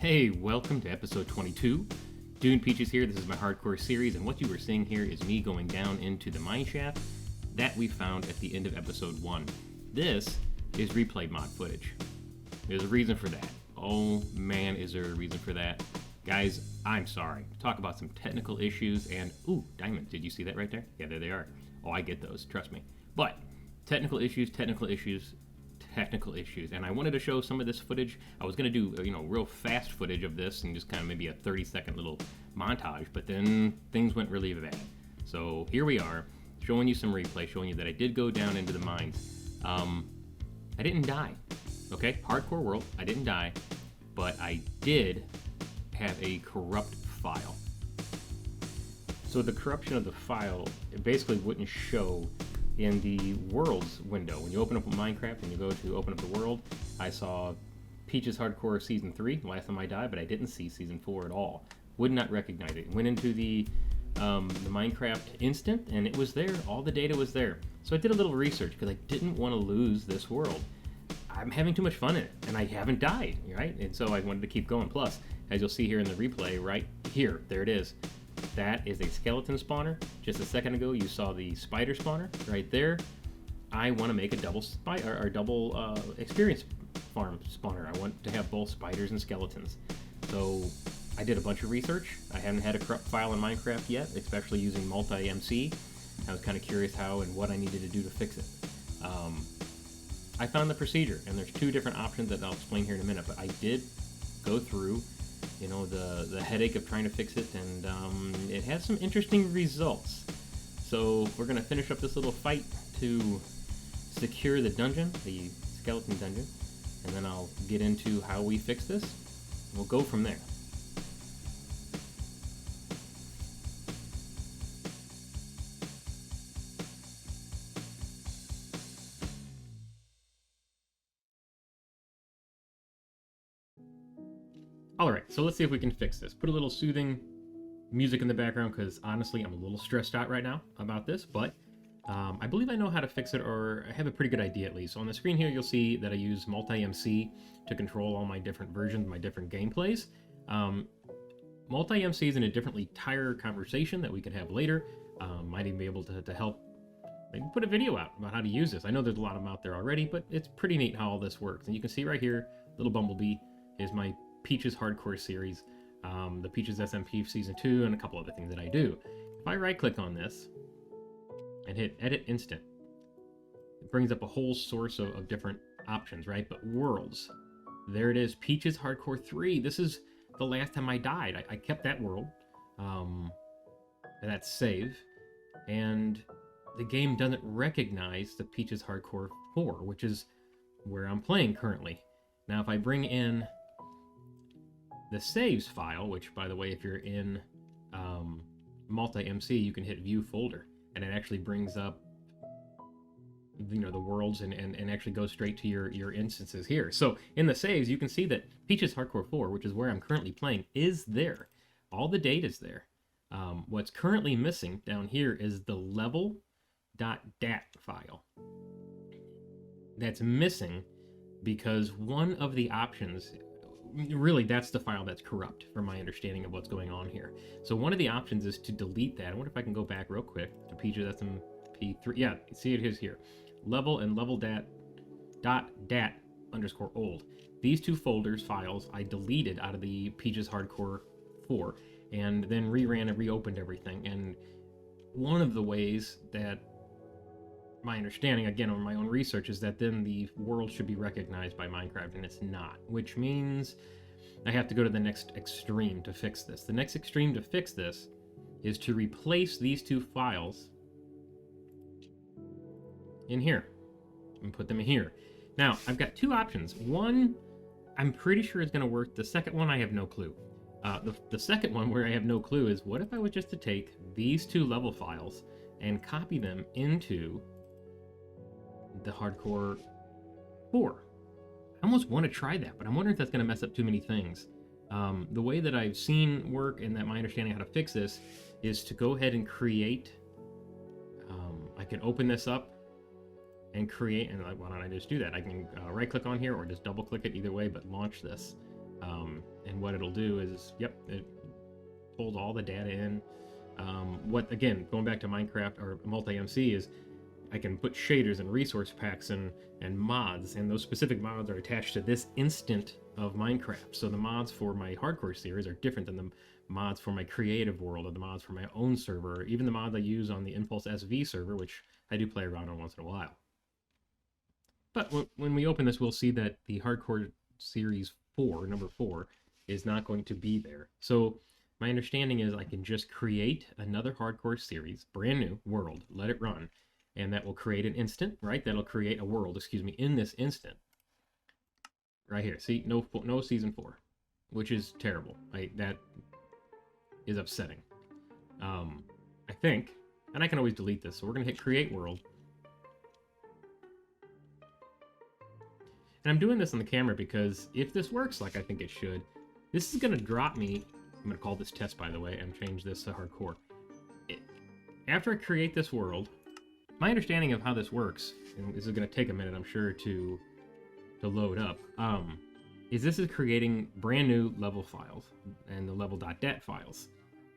Hey, welcome to episode 22. Dune Peaches here. This is my hardcore series, and what you were seeing here is me going down into the mine shaft that we found at the end of episode 1. This is replay mod footage. There's a reason for that. Oh man, is there a reason for that? Guys, I'm sorry. Talk about some technical issues and... Ooh, diamonds. Did you see that right there? Yeah, there they are. Oh, I get those. Trust me. But, technical issues, and I wanted to show some of this footage. I was going to do, real fast footage of this and just kind of maybe a 30-second little montage, but then things went really bad. So here we are, showing you some replay, showing you that I did go down into the mines. I didn't die, okay? Hardcore world, I didn't die, but I did have a corrupt file. So the corruption of the file, it basically wouldn't show in the worlds window. When you open up Minecraft and you go to open up the world, I saw Peaches Hardcore Season 3 last time I died, but I didn't see Season 4 at all. Would not recognize it. Went into the Minecraft instant and it was there. All the data was there. So I did a little research because I didn't want to lose this world. I'm having too much fun in it and I haven't died, right? And so I wanted to keep going. Plus, as you'll see here in the replay, right here, there it is. That is a skeleton spawner. Just a second ago, you saw the spider spawner right there. I want to make a double experience farm spawner. I want to have both spiders and skeletons. So I did a bunch of research. I haven't had a corrupt file in Minecraft yet, especially using multi-MC. I was kind of curious how and what I needed to do to fix it. I found the procedure, and there's two different options that I'll explain here in a minute, but I did go through the headache of trying to fix it, and it has some interesting results. So we're going to finish up this little fight to secure the dungeon, the skeleton dungeon, and then I'll get into how we fix this. We'll go from there. Alright, so let's see if we can fix this. Put a little soothing music in the background because honestly I'm a little stressed out right now about this, but I believe I know how to fix it, or I have a pretty good idea at least. So on the screen here you'll see that I use multi-MC to control all my different versions, my different gameplays. Multi-MC is in a differently entire conversation that we could have later. Might even be able to help maybe put a video out about how to use this. I know there's a lot of them out there already, but it's pretty neat how all this works. And you can see right here, little Bumblebee is my Peaches Hardcore series, the Peaches SMP Season 2, and a couple other things that I do. If I right-click on this and hit Edit Instant, it brings up a whole source of different options, right? But worlds, there it is, Peaches Hardcore 3. This is the last time I died. I kept that world, and that's save, and the game doesn't recognize the Peaches Hardcore 4, which is where I'm playing currently. Now, if I bring in the saves file, which, by the way, if you're in multi-MC, you can hit View Folder, and it actually brings up, the worlds and actually goes straight to your instances here. So in the saves, you can see that Peaches Hardcore 4, which is where I'm currently playing, is there. All the data's there. What's currently missing down here is the level.dat file. That's missing because one of the options, really, that's the file that's corrupt from my understanding of what's going on here. So one of the options is to delete that. I wonder if I can go back real quick to Peaches SMP3. Yeah, see it is here. Level and level.dat underscore old. These two folders, files, I deleted out of the Peaches Hardcore 4 and then reran and reopened everything. And one of the ways that my understanding, again, on my own research, is that then the world should be recognized by Minecraft, and it's not, which means I have to go to the next extreme to fix this. The next extreme to fix this is to replace these two files in here and put them in here. Now, I've got two options. One, I'm pretty sure is going to work. The second one, I have no clue. The second one, where I have no clue, is what if I was just to take these two level files and copy them into the Hardcore 4. I almost want to try that, but I'm wondering if that's going to mess up too many things. The way that I've seen work and that my understanding how to fix this is to go ahead and create. I can open this up and create, and why don't I just do that? I can right click on here or just double click it, either way, but launch this. And And what it'll do is, yep, it pulls all the data in. What, again, going back to Minecraft or multi-MC, is I can put shaders and resource packs and mods, and those specific mods are attached to this instant of Minecraft. So the mods for my hardcore series are different than the mods for my creative world, or the mods for my own server, or even the mods I use on the Impulse SV server, which I do play around on once in a while. But when we open this, we'll see that the hardcore series 4, number 4, is not going to be there. So my understanding is I can just create another hardcore series, brand new world, let it run, and that will create an instant, right? That'll create a world, excuse me, in this instant. Right here. See, no season 4, which is terrible. That is upsetting. I think, and I can always delete this, so we're gonna hit create world. And I'm doing this on the camera because if this works like I think it should, this is gonna drop me. I'm gonna call this test, by the way, and change this to hardcore. After I create this world, my understanding of how this works, and this is gonna take a minute, I'm sure, to load up, is this is creating brand new level files and the level.dat files.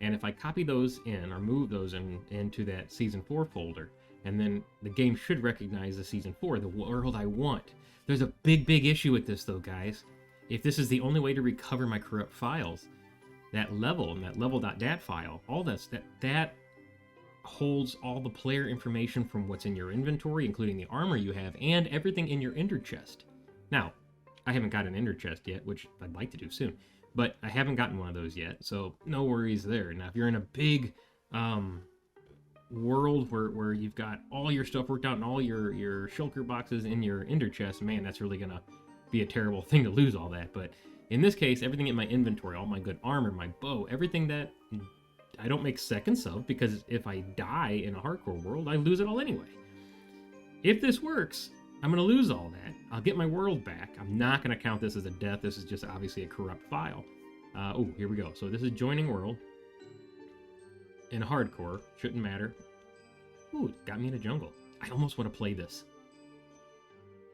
And if I copy those in or move those into that season 4 folder, and then the game should recognize the season 4, the world I want. There's a big issue with this though, guys. If this is the only way to recover my corrupt files, that level and that level.dat file, all that holds all the player information from what's in your inventory, including the armor you have, and everything in your ender chest. Now, I haven't got an ender chest yet, which I'd like to do soon, but I haven't gotten one of those yet, so no worries there. Now, if you're in a big world where you've got all your stuff worked out and all your shulker boxes in your ender chest, man, that's really gonna be a terrible thing to lose all that. But in this case, everything in my inventory, all my good armor, my bow, everything that I don't make seconds of, because if I die in a hardcore world, I lose it all anyway. If this works, I'm gonna lose all that. I'll get my world back. I'm not gonna count this as a death. This is just obviously a corrupt file. Oh, here we go. So this is joining world. In hardcore, shouldn't matter. Ooh, it got me in a jungle. I almost want to play this.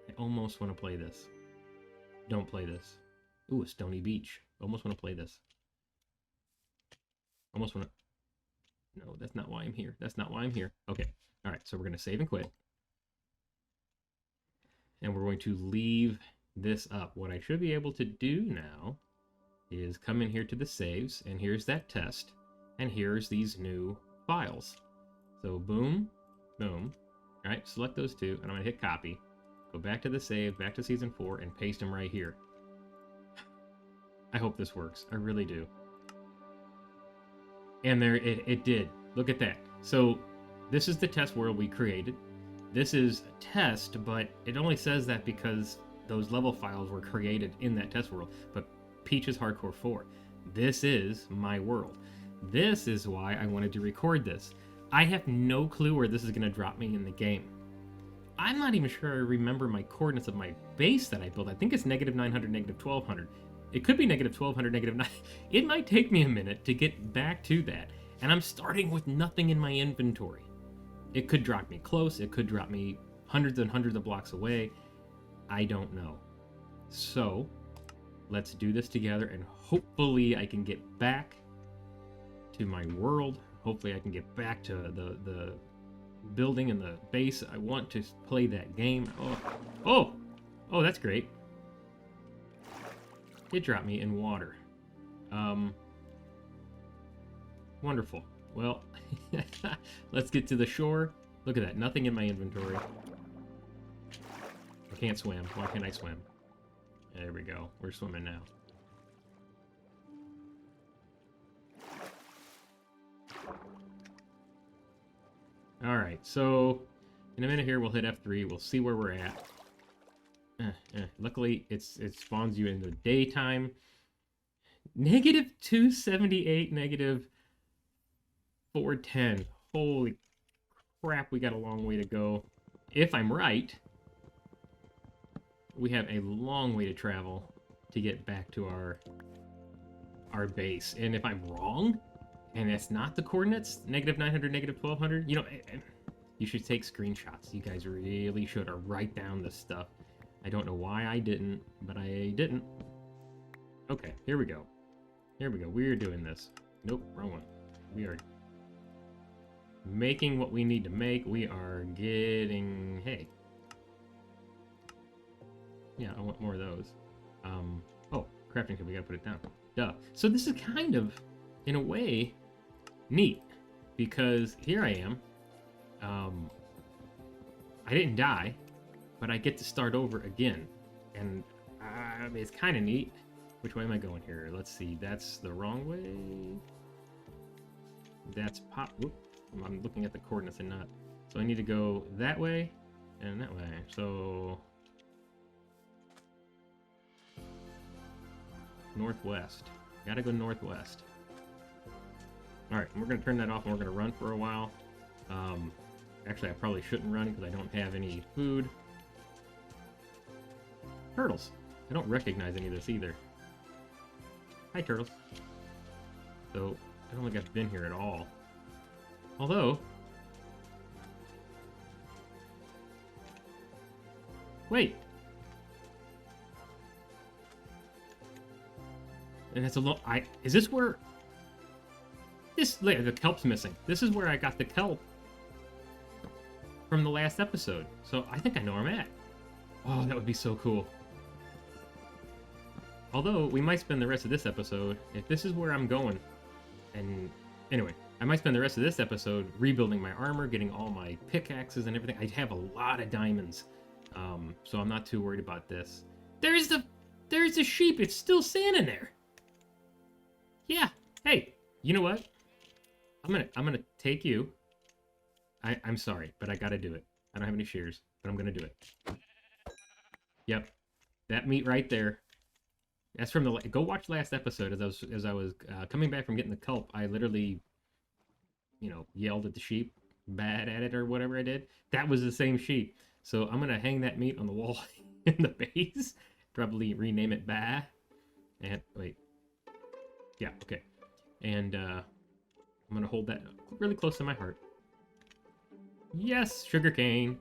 I almost want to play this. Don't play this. Ooh, a stony beach. Almost want to play this. Almost want to... No, that's not why I'm here. That's not why I'm here. Okay. All right, so we're going to save and quit. And we're going to leave this up. What I should be able to do now is come in here to the saves, and here's that test. And here's these new files. So boom, boom. All right, select those two, and I'm gonna hit copy. Go back to the save, back to season 4, and paste them right here. I hope this works. I really do. And there, it did. Look at that. So this is the test world we created. This is a test, but it only says that because those level files were created in that test world. But Peach's Hardcore 4. This is my world. This is why I wanted to record this. I have no clue where this is going to drop me in the game. I'm not even sure I remember my coordinates of my base that I built. I think it's -900, -1200. It could be -1200, -9. It might take me a minute to get back to that. And I'm starting with nothing in my inventory. It could drop me close. It could drop me hundreds and hundreds of blocks away. I don't know. So let's do this together, and hopefully I can get back to my world. Hopefully I can get back to the building and the base. I want to play that game. Oh, that's great. It dropped me in water. Wonderful. Well, let's get to the shore. Look at that, nothing in my inventory. I can't swim. Why can't I swim? There we go. We're swimming now. Alright, so in a minute here we'll hit F3. We'll see where we're at. Luckily, it spawns you in the daytime. -278, -410. Holy crap, we got a long way to go. If I'm right, we have a long way to travel to get back to our base. And if I'm wrong, and it's not the coordinates, -900, -1200, you know, you should take screenshots. You guys really should, or write down this stuff. I don't know why I didn't, but I didn't. Okay, here we go. There we go. We're doing this. Nope, wrong one. We are making what we need to make. We are getting hay. Yeah, I want more of those. Oh, crafting table, we gotta put it down. Duh. So this is kind of, in a way, neat. Because here I am. I didn't die, but I get to start over again. And it's kind of neat. Which way am I going here? Let's see. That's the wrong way. That's pop. Whoop. I'm looking at the coordinates and not. So I need to go that way and that way. So northwest. Gotta go northwest. Alright, we're going to turn that off and we're going to run for a while. Actually, I probably shouldn't run because I don't have any food. Turtles. I don't recognize any of this either. Hi, turtles. So, I don't think I've been here at all. Although... Wait! And it's a little... Is this where... The kelp's missing. This is where I got the kelp from the last episode. So I think I know where I'm at. Oh, that would be so cool. Although, we might spend the rest of this episode, if this is where I'm going, and anyway, I might spend the rest of this episode rebuilding my armor, getting all my pickaxes and everything. I have a lot of diamonds, so I'm not too worried about this. There's the sheep. It's still standing there. Yeah. Hey, you know what? I'm gonna take you. I'm sorry, but I gotta do it. I don't have any shears, but I'm gonna do it. Yep, that meat right there. That's from the. Go watch last episode. As I was coming back from getting the kelp, I literally, yelled at the sheep, bad at it or whatever I did. That was the same sheep. So I'm gonna hang that meat on the wall in the base. Probably rename it Bah. And wait. Yeah. Okay. And I'm gonna hold that really close to my heart. Yes, sugarcane.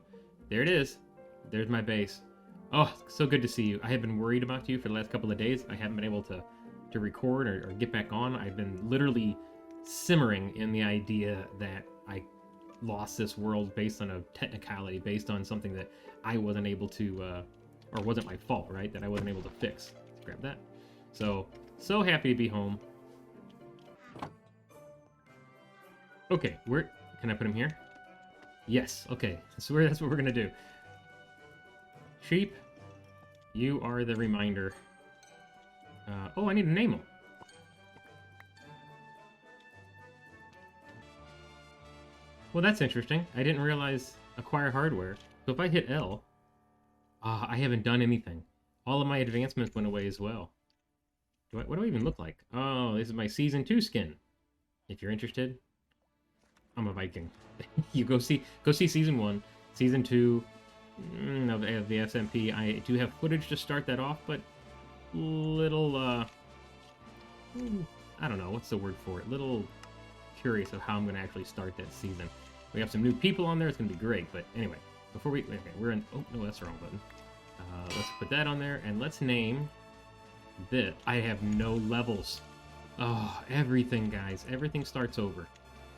There it is. There's my base. Oh, so good to see you. I have been worried about you for the last couple of days. I haven't been able to record or get back on. I've been literally simmering in the idea that I lost this world based on a technicality, based on something that I wasn't able to, or wasn't my fault, right? That I wasn't able to fix. Let's grab that. So happy to be home. Okay, can I put him here? Yes, okay. That's what we're gonna do. Sheep, you are the reminder. Oh, I need to name them. Well, that's interesting. I didn't realize acquire hardware. So if I hit L, I haven't done anything. All of my advancements went away as well. What do I even look like? Oh, this is my Season 2 skin. If you're interested, I'm a Viking. You go see Season 1, Season 2 of the SMP. I do have footage to start that off, but little, I don't know, what's the word for it? Little curious of how I'm going to actually start that season. We have some new people on there. It's going to be great. But anyway, before okay, we're in... Oh, no, that's the wrong button. Let's put that on there, and let's name this. I have no levels. Oh, everything, guys. Everything starts over.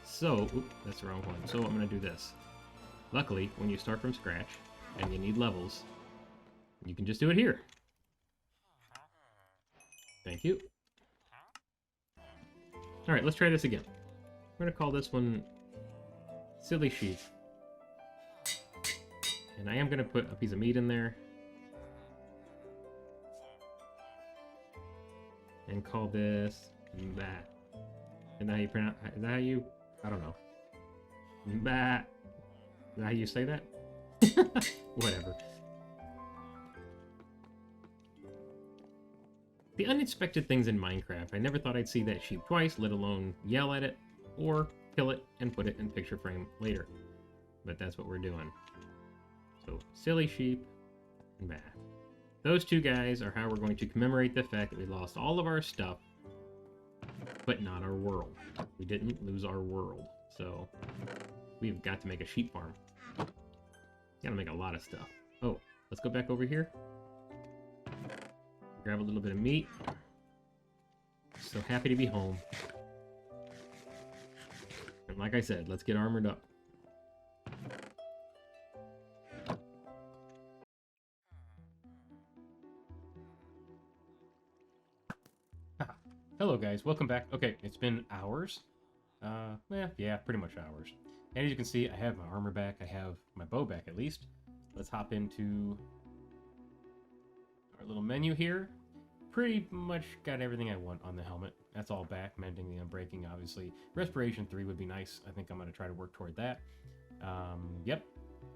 So, that's the wrong one. So I'm going to do this. Luckily, when you start from scratch, and you need levels, you can just do it here. Thank you. Alright, let's try this again. We're going to call this one Silly Sheep. And I am going to put a piece of meat in there. And call this Bat. Is that how you pronounce? Is that how you? I don't know. Bat. Is that how you say that? Whatever. The unexpected things in Minecraft. I never thought I'd see that sheep twice, let alone yell at it, or kill it and put it in picture frame later. But that's what we're doing. So, Silly Sheep and Bat. Those two guys are how we're going to commemorate the fact that we lost all of our stuff, but not our world. We didn't lose our world. So, we've got to make a sheep farm. Gotta make a lot of stuff. Oh, let's go back over here. Grab a little bit of meat. So happy to be home. And like I said, let's get armored up. Hello guys, welcome back. Okay, it's been hours. Yeah, pretty much hours. And as you can see, I have my armor back, I have my bow back at least. Let's hop into our little menu here. Pretty much got everything I want on the helmet. That's all back, mending the unbreaking, obviously. Respiration 3 would be nice. I think I'm going to try to work toward that. Yep.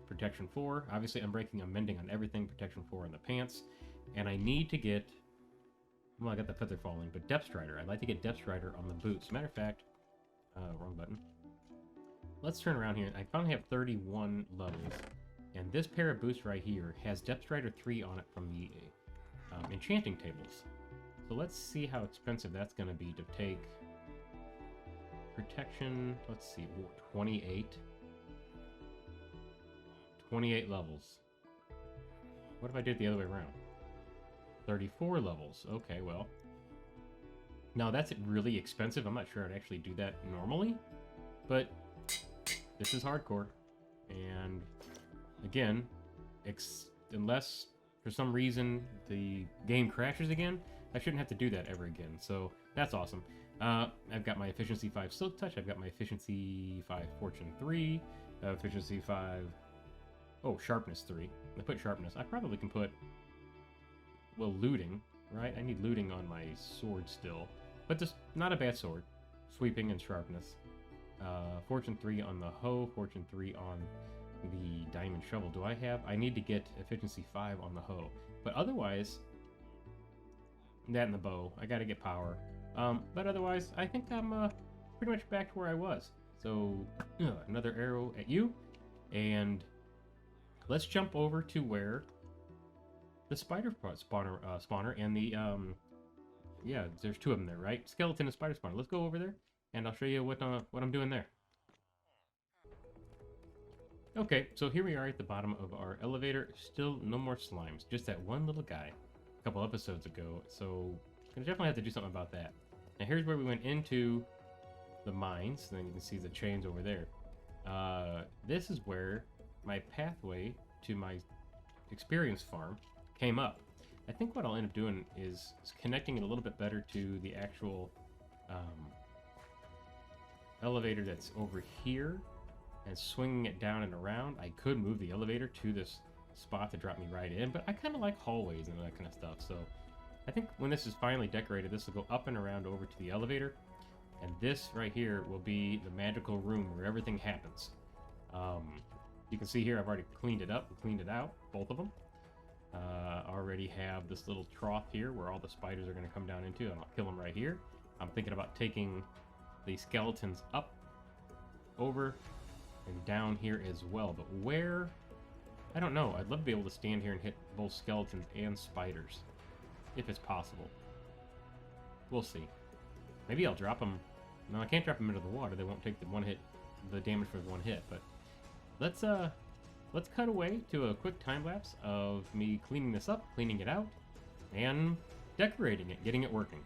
Protection 4. Obviously, unbreaking, I'm mending on everything. Protection 4 on the pants. And I need to get... Well, I got the feather falling, but Depth Strider. I'd like to get Depth Strider on the boots. Matter of fact... wrong button. Let's turn around here. I finally have 31 levels. And this pair of boots right here has Depth Strider 3 on it from the enchanting tables. So let's see how expensive that's going to be to take protection. Let's see, 28. 28 levels. What if I did it the other way around? 34 levels. Okay, well. Now that's really expensive. I'm not sure I'd actually do that normally, but this is hardcore. And again, unless for some reason the game crashes again, I shouldn't have to do that ever again. So that's awesome. I've got my Efficiency 5 Silk Touch. I've got my Efficiency 5 Fortune 3. Efficiency 5... Oh, Sharpness 3. I put Sharpness. I probably can put... Well, Looting, right? I need Looting on my sword still. But just not a bad sword. Sweeping and Sharpness. Fortune 3 on the hoe. Fortune 3 on the diamond shovel. Do I have... I need to get Efficiency 5 on the hoe. But otherwise... That and the bow. I gotta get power. But otherwise, I think I'm pretty much back to where I was. So, another arrow at you. And let's jump over to where the spider spawner and the... Yeah, there's two of them there, right? Skeleton and spider spawner. Let's go over there, and I'll show you what I'm doing there. Okay, so here we are at the bottom of our elevator. Still no more slimes, just that one little guy a couple episodes ago. So gonna definitely have to do something about that. Now here's where we went into the mines. Then you can see the chains over there. This is where my pathway to my experience farm came up. I think what I'll end up doing is connecting it a little bit better to the actual elevator that's over here and swinging it down and around. I could move the elevator to this spot to drop me right in, but I kind of like hallways and that kind of stuff. So I think when this is finally decorated, this will go up and around over to the elevator, and this right here will be the magical room where everything happens. You can see here I've already cleaned it up and cleaned it out, both of them. Already have this little trough here where all the spiders are going to come down into, and I'll kill them right here. I'm thinking about taking the skeletons up, over, and down here as well. But where? I don't know. I'd love to be able to stand here and hit both skeletons and spiders, if it's possible. We'll see. Maybe I'll drop them. No, I can't drop them into the water. They won't take the damage for one hit. But let's cut away to a quick time lapse of me cleaning this up, cleaning it out, and decorating it, getting it working.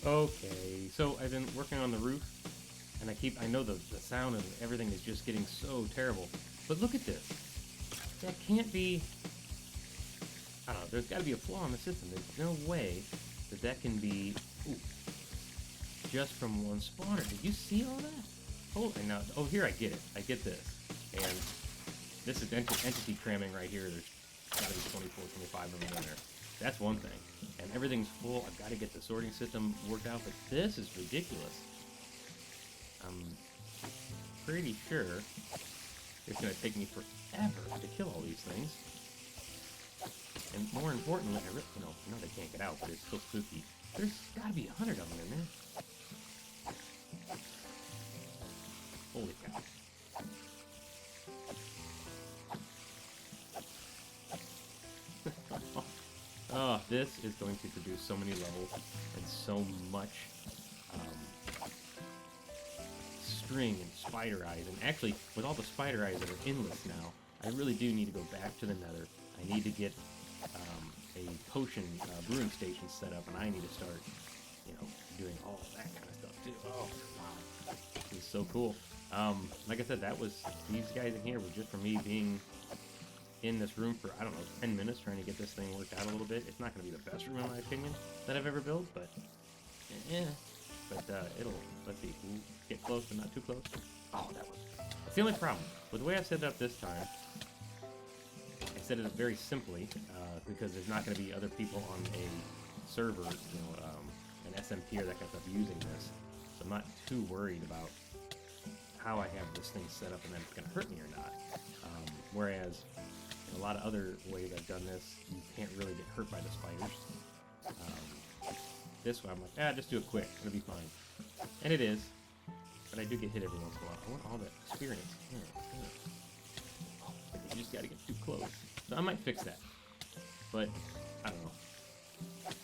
Okay, so I've been working on the roof, and I know the sound of everything is just getting so terrible. But look at this. That can't be... I don't know, there's got to be a flaw in the system. There's no way that can be... Ooh, just from one spawner. Did you see all that? Oh, and now... Oh, here I get it. I get this. And this is entity cramming right here. There's gotta be 24, 25 of them in there. That's one thing. And everything's full. I've got to get the sorting system worked out, but this is ridiculous. I'm pretty sure it's going to take me forever to kill all these things. And more importantly, I know they can't get out, but it's still spooky. There's got to be 100 of them in there. Holy cow. Oh, this is going to produce so many levels and so much string and spider eyes. And actually, with all the spider eyes that are endless now, I really do need to go back to the Nether. I need to get a potion brewing station set up, and I need to start, doing all that kind of stuff too. Oh, wow. This is so cool. Like I said, these guys in here were just for me being in this room for, I don't know, 10 minutes trying to get this thing worked out a little bit. It's not going to be the best room in my opinion that I've ever built, but yeah. But let's see, get close but not too close. Oh, that's the only problem. With the way I set it up this time, I set it up very simply, because there's not going to be other people on a server, an SMP or that kind of stuff using this. So I'm not too worried about how I have this thing set up and then it's going to hurt me or not. Whereas in a lot of other ways I've done this, you can't really get hurt by the spiders. This one I'm like, just do it quick, it'll be fine. And it is, but I do get hit every once in a while. I want all that experience. You just gotta get too close. So I might fix that, but I don't know.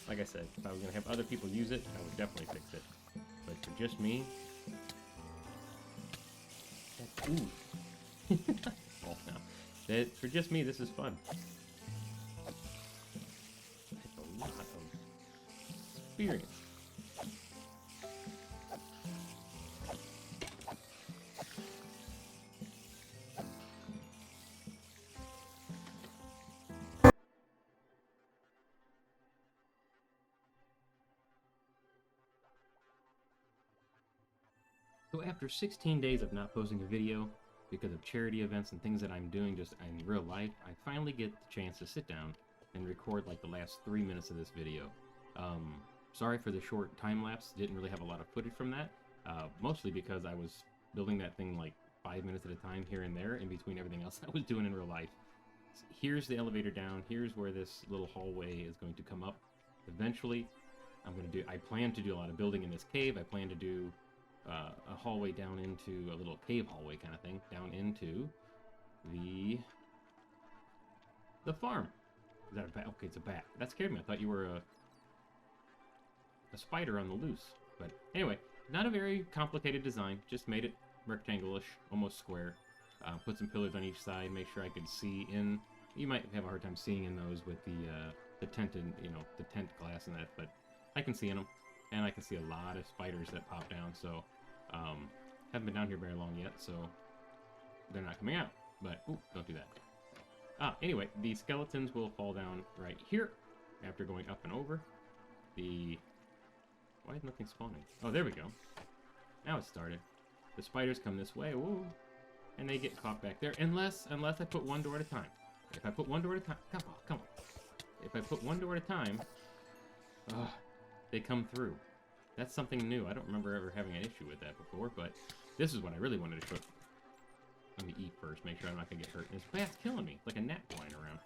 Like I said, if I was gonna have other people use it, I would definitely fix it. But for just me, ooh. Oh, no. For just me, this is fun. That's a lot of experience. So after 16 days of not posting a video, because of charity events and things that I'm doing just in real life, I finally get the chance to sit down and record like the last 3 minutes of this video. Sorry for the short time lapse, didn't really have a lot of footage from that, mostly because I was building that thing like 5 minutes at a time here and there in between everything else I was doing in real life. So here's the elevator down, here's where this little hallway is going to come up. Eventually, I plan to do a lot of building in this cave. I plan to do a hallway down into a little cave hallway kind of thing, down into the farm. Is that a bat? Okay, it's a bat. That scared me. I thought you were a spider on the loose. But anyway, not a very complicated design. Just made it rectangle-ish, almost square. Put some pillars on each side. Make sure I could see in. You might have a hard time seeing in those with the tinted, the tent glass and that, but I can see in them. And I can see a lot of spiders that pop down, so haven't been down here very long yet, so they're not coming out. But, ooh, don't do that. Anyway, the skeletons will fall down right here after going up and over. Why is nothing spawning? Oh, there we go. Now it started. The spiders come this way, woo, and they get caught back there, unless I put one door at a time. If I put one door at a time, come on. If I put one door at a time, they come through. That's something new. I don't remember ever having an issue with that before, but this is what I really wanted to show. Let me eat first, make sure I'm not going to get hurt. And this bat's killing me. It's like a gnat flying around.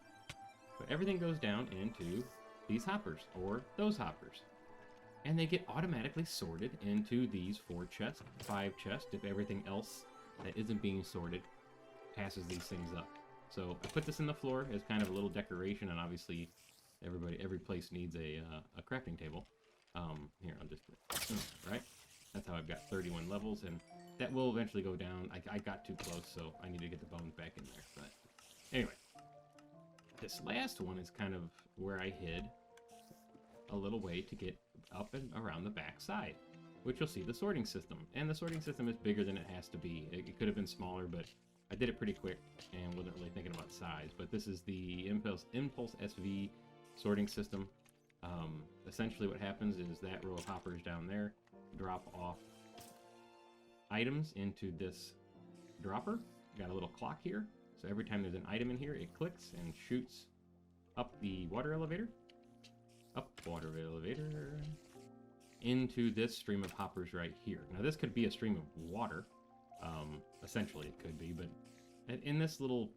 But everything goes down into these hoppers, or those hoppers. And they get automatically sorted into these 4 chests, 5 chests, if everything else that isn't being sorted passes these things up. So I put this in the floor as kind of a little decoration, and obviously every place needs a crafting table. Here, I'll just, right? That's how I've got 31 levels, and that will eventually go down. I got too close, so I need to get the bones back in there. But anyway, this last one is kind of where I hid a little way to get up and around the back side, which you'll see the sorting system. And the sorting system is bigger than it has to be. It could have been smaller, but I did it pretty quick and wasn't really thinking about size. But this is the Impulse SV sorting system. Essentially what happens is that row of hoppers down there drop off items into this dropper. Got a little clock here, so every time there's an item in here, it clicks and shoots up the water elevator, up water elevator, into this stream of hoppers right here. Now this could be a stream of water, essentially it could be, but in this little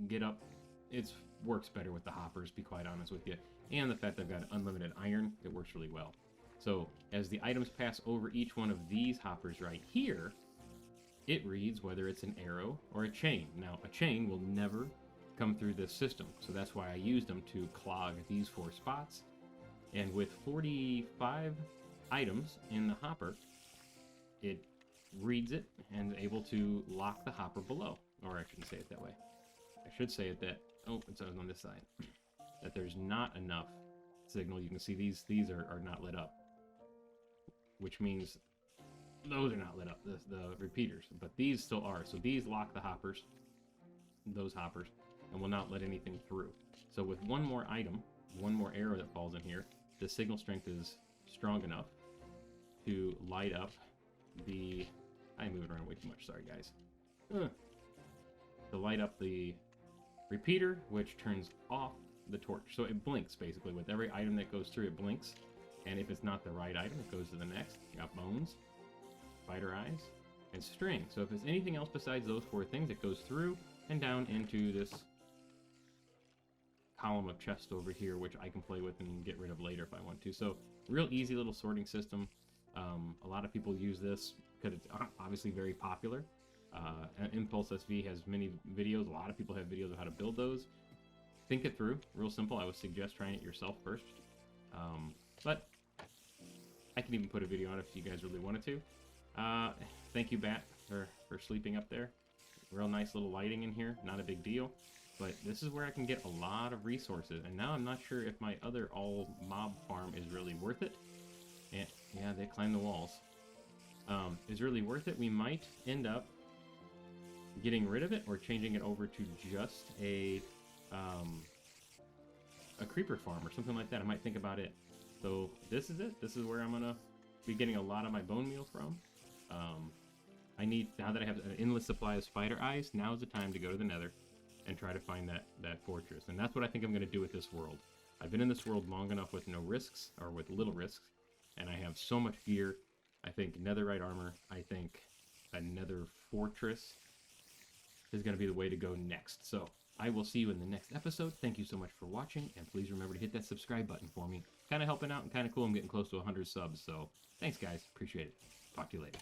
get up, it works better with the hoppers, be quite honest with you. And the fact that I've got unlimited iron, it works really well. So as the items pass over each one of these hoppers right here, it reads whether it's an arrow or a chain. Now a chain will never come through this system, so that's why I used them to clog these 4 spots. And with 45 items in the hopper, it reads it and is able to lock the hopper below. Or I shouldn't say it that way. I should say it that, oh, it's on this side, that there's not enough signal. You can see these are not lit up, which means those are not lit up, the repeaters, but these still are. So these lock the hoppers, those hoppers, and will not let anything through. So with one more item, one more arrow that falls in here, the signal strength is strong enough to light up the... I'm moving around way too much, sorry guys. To light up the repeater, which turns off the torch. So it blinks, basically. With every item that goes through, it blinks. And if it's not the right item, it goes to the next. You got bones, spider eyes, and string. So if there's anything else besides those 4 things, it goes through and down into this column of chests over here, which I can play with and get rid of later if I want to. So real easy little sorting system. A lot of people use this because it's obviously very popular. Impulse SV has many videos. A lot of people have videos of how to build those. Think it through. Real simple. I would suggest trying it yourself first. But I can even put a video on it if you guys really wanted to. Thank you, Bat, for sleeping up there. Real nice little lighting in here. Not a big deal. But this is where I can get a lot of resources. And now I'm not sure if my other all mob farm is really worth it. And yeah, they climb the walls. Is really worth it. We might end up getting rid of it or changing it over to just a creeper farm or something like that. I might think about it. So this is it. This is where I'm gonna be getting a lot of my bone meal from. I need, now that I have an endless supply of spider eyes, now is the time to go to the nether and try to find that fortress. And that's what I think I'm gonna do with this world. I've been in this world long enough with no risks, or with little risks, and I have so much gear. I think netherite armor, I think a nether fortress is going to be the way to go next. So I will see you in the next episode. Thank you so much for watching, and please remember to hit that subscribe button for me. Kind of helping out and kind of cool. I'm getting close to 100 subs, so thanks guys. Appreciate it. Talk to you later.